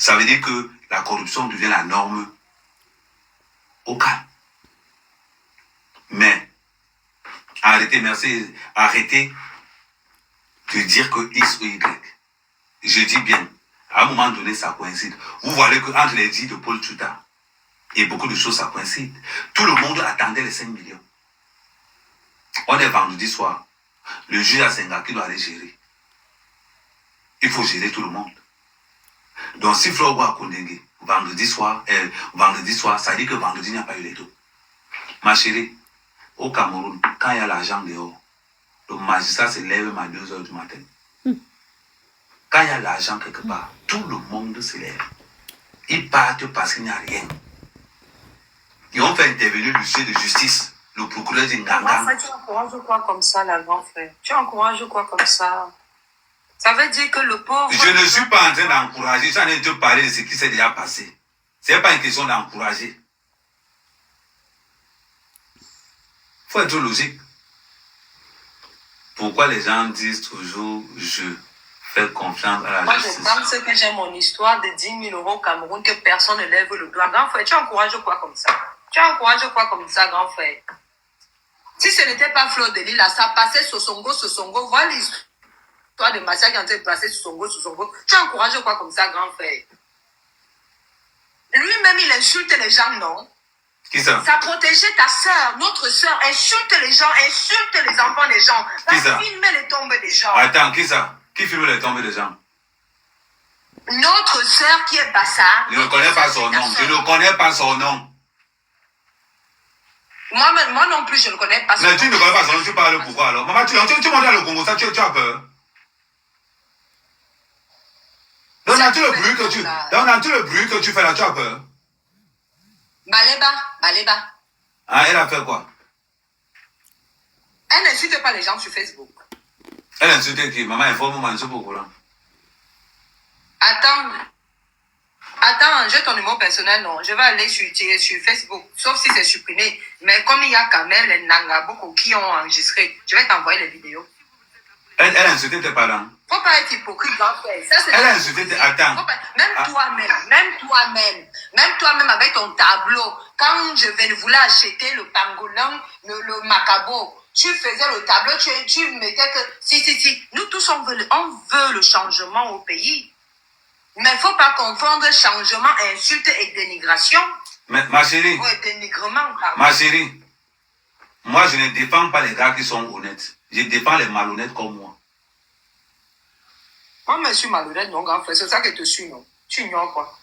Ça veut dire que la corruption devient la norme au calme. Mais, arrêtez de dire que X ou Y. Je dis bien, à un moment donné, ça coïncide. Vous voyez qu'entre les dits de Paul Tchouta et beaucoup de choses, ça coïncide. Tout le monde attendait les 5 millions. On est vendredi soir. Le juge a Senga qui doit aller gérer. Il faut gérer tout le monde. Donc, si Florbois a Kondenge, vendredi soir, ça dit que vendredi, il n'y a pas eu les taux. Ma chérie, au Cameroun, quand il y a l'argent dehors, le magistrat se lève à 2 h du matin. Quand il y a l'argent quelque part, tout le monde se lève. Ils partent parce qu'il n'y a rien. Ils ont fait intervenir le chef de justice, le procureur d'Inganga. En fait, tu encourages quoi comme ça, la grand frère? Tu encourages quoi comme ça? Ça veut dire que le pauvre... Je ne suis pas en train d'encourager, je suis en train de te parler de ce qui s'est déjà passé. Ce n'est pas une question d'encourager. Il faut être logique. Pourquoi les gens disent toujours je fais confiance à la justice? Moi, je pense que j'ai mon histoire de 10 000 € au Cameroun, que personne ne lève le doigt. Grand frère, tu encourages quoi comme ça? Tu encourages quoi comme ça, grand frère? Si ce n'était pas Fleur de Lille, là, ça passait Sosongo. Voilà l'histoire de Massia qui est en train de passer Sosongo. Tu encourages quoi comme ça, grand frère? Lui-même, il insulte les gens, non? Qui ça? Ça protégeait ta soeur, notre soeur, insulte les gens, insulte les enfants des gens. Qui ça? Filmer les tombes des gens. Attends, qui ça? Qui filme les tombes des gens? Notre soeur qui est Bassa. Je ne connais pas son nom. Je ne connais pas son nom. Moi non plus, je ne connais pas son nom. Mais tu ne connais pas son nom, tu parles pourquoi alors? Maman, tu montes dans le Congo, ça, tu as peur? Donc, dans tout le bruit que tu fais là, tu as peur? Baleba. Ah, elle a fait quoi? Elle n'insulte pas les gens sur Facebook. Elle insulte qui? Maman, informe-moi un peu beaucoup là. Attends, j'ai ton numéro personnel, non. Je vais aller sur Facebook, sauf si c'est supprimé. Mais comme il y a quand même les Nangaboko qui ont enregistré, je vais t'envoyer les vidéos. Elle a insulté tes parents. Faut pas être hypocrite, grand frère. Elle a insulté tes... Attends. Même toi-même avec ton tableau, quand je voulais acheter le pangolin, le macabo, tu faisais le tableau, tu mettais que... Si. Nous tous, on veut le changement au pays. Mais il ne faut pas confondre changement, insulte et dénigration. Mais, ma chérie. Oui, dénigrement, pardon. Ma chérie. Moi, je ne défends pas les gars qui sont honnêtes. Je défends les malhonnêtes comme moi. Moi, je suis malhonnête, non, grand frère. C'est ça que tu suis, non? Tu ignores quoi?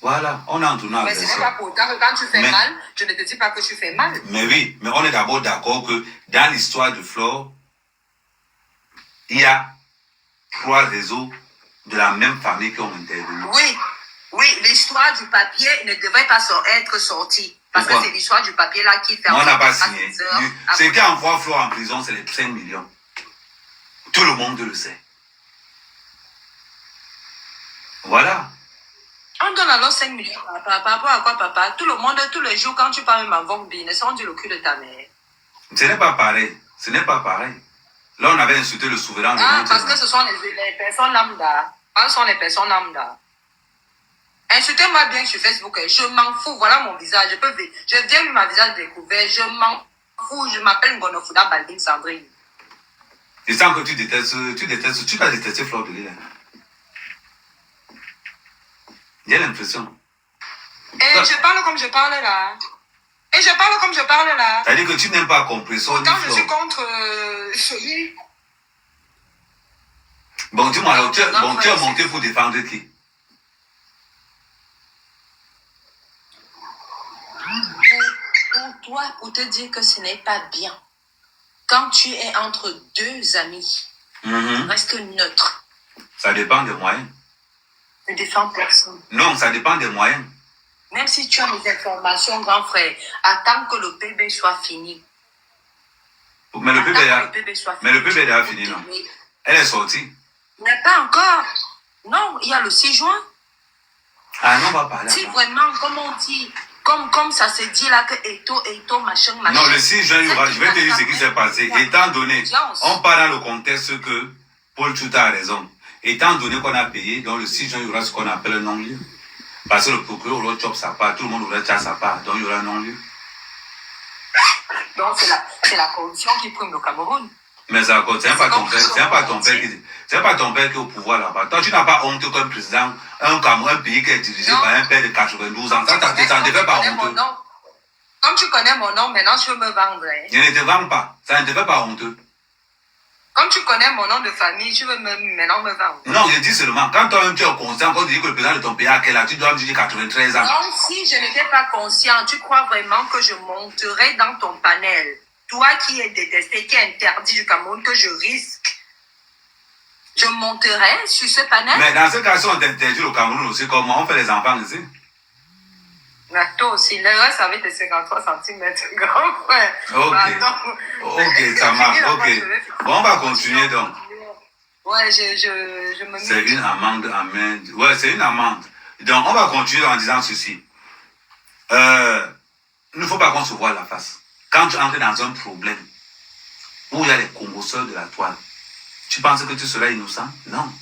Voilà, on est en tournant. Mais ce n'est pas pour autant que quand tu fais mal, je ne te dis pas que tu fais mal. Mais oui, mais on est d'abord d'accord que dans l'histoire de Flore, il y a 3 réseaux de la même famille qui ont intervenu. Oui, l'histoire du papier ne devrait pas être sortie. Parce Pourquoi? que c'est l'histoire du papier là qui fait... Moi, on n'a pas signé. Ce qui envoie Flore en prison, c'est les 5 millions. Tout le monde le sait. Voilà. On donne alors 5 millions par rapport à quoi, papa? Tout le monde, tous les jours, quand tu parles même en ne sont du le cul de ta mère. Ce n'est pas pareil. Ce n'est pas pareil. Là, on avait insulté le souverain de notre... Parce que ce sont les personnes lambda. Ce sont les personnes lambda. Insultez-moi bien sur Facebook. Je m'en fous. Voilà mon visage. Je viens de ma visage découvert. Je m'en fous. Je m'appelle Ngonofuda Balding Sandrine. Je sens que tu vas détester Flore de Lille. J'ai l'impression. Et je parle comme je parle là. C'est-à-dire que tu n'aimes pas Compressor. Quand je suis contre celui. Bon, dis-moi alors, tu es monté pour défendre qui? Pour toi, pour te dire que ce n'est pas bien. Quand tu es entre 2 amis, reste neutre. Ça dépend des moyens. Ne défends personne. Non, ça dépend des moyens. Même si tu as des informations, grand frère, attends que le PB soit fini. Mais le PB a fini, non? Elle est sortie. Mais pas encore. Non, il y a le 6 juin. Ah non, on va parler. Si vraiment, comme on dit, comme ça se dit là que Eto, machin. Non, le 6 juin, je vais te dire ce qui s'est passé. Étant donné, on part dans le contexte que Paul Tchouta a raison. Étant donné qu'on a payé, donc le 6 juin, il y aura ce qu'on appelle un non-lieu. Parce que le procureur aura chop sa part, tout le monde aura tcha sa part, donc il y aura un non-lieu. Donc c'est la corruption qui prime le Cameroun. Mais ça, c'est pas ton père, c'est pas ton père qui est au pouvoir là-bas. Toi, tu n'as pas honte comme président, un pays qui est dirigé par un père de 92 ans. Ça ne te fait pas honteux. Comme tu connais mon nom, maintenant tu veux me vendre. Hein? Je ne te vends pas, ça ne te fait pas honteux. Comme tu connais mon nom de famille, tu veux maintenant me vendre. Non, je dis seulement, quand toi-même tu es conscient, quand tu dis que le président de ton pays a quel âge, tu dois me dire 93 ans. Donc, si je n'étais pas conscient, tu crois vraiment que je monterais dans ton panel, toi qui es détesté, qui est interdit du Cameroun, que je risque, je monterais sur ce panel? Mais dans ce cas, si on t'interdit au Cameroun aussi, comment on fait les enfants ici? Mais toi aussi, le reste avec tes 53 cm, grand frère. Ok, ça marche, ok. Bon, on va continuer donc. Ouais, je me... C'est une amende à main. Ouais, c'est une amende. Donc, on va continuer en disant ceci. Il ne faut pas qu'on se voie la face. Quand tu entres dans un problème où il y a les congosseurs de la toile, tu penses que tu seras innocent? Non.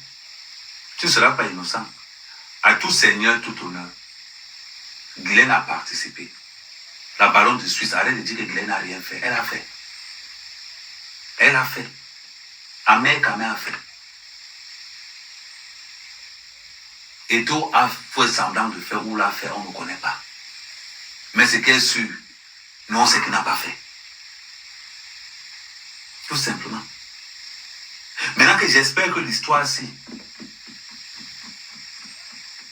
Tu ne seras pas innocent. À tout seigneur, tout honneur. Guylaine a participé. La baronne de Suisse, arrête de dire que Guylaine n'a rien fait. Elle a fait. Elle a fait. Ahmed Kamé a fait. Eto a fait semblant de faire ou l'a fait, on ne connaît pas. Mais ce qu'elle est sûr, non, c'est qu'il n'a pas fait. Tout simplement. Maintenant que j'espère que l'histoire-ci,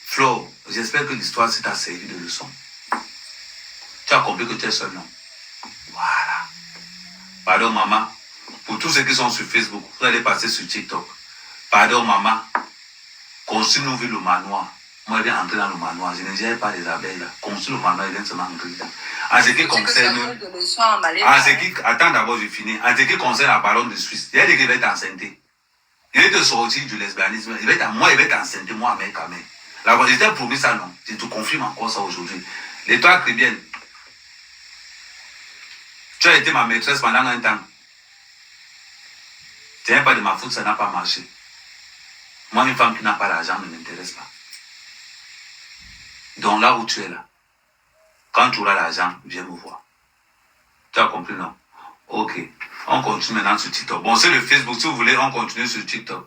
Flo, j'espère que l'histoire-ci t'a servi de leçon. Tu as compris que tu es seul, non? Voilà. Pardon, maman. Pour tous ceux qui sont sur Facebook, vous allez passer sur TikTok. Pardon, maman. Construis-nous le manoir. Moi, je viens entrer dans le manoir. Je ne dirais pas les abeilles là. Construis le manoir, je viens seulement entrer dedans. En ce qui concerne. Attends d'abord, je finis. En ce qui concerne la baronne de Suisse, il y a des qui vont être enceintes. Il va te sortir du lesbianisme. Moi, il va être enceinte, moi, avec Kamé. La voix, je t'ai promis ça, non? Je te confirme encore ça aujourd'hui. L'étoile chrétienne. Tu as été ma maîtresse pendant un temps. Ce n'est pas de ma faute, ça n'a pas marché. Moi, une femme qui n'a pas l'argent ne m'intéresse pas. Donc là où tu es là, quand tu auras l'argent, viens me voir. Tu as compris, non? Ok. On continue maintenant sur TikTok. Bon, c'est le Facebook. Si vous voulez, on continue sur TikTok.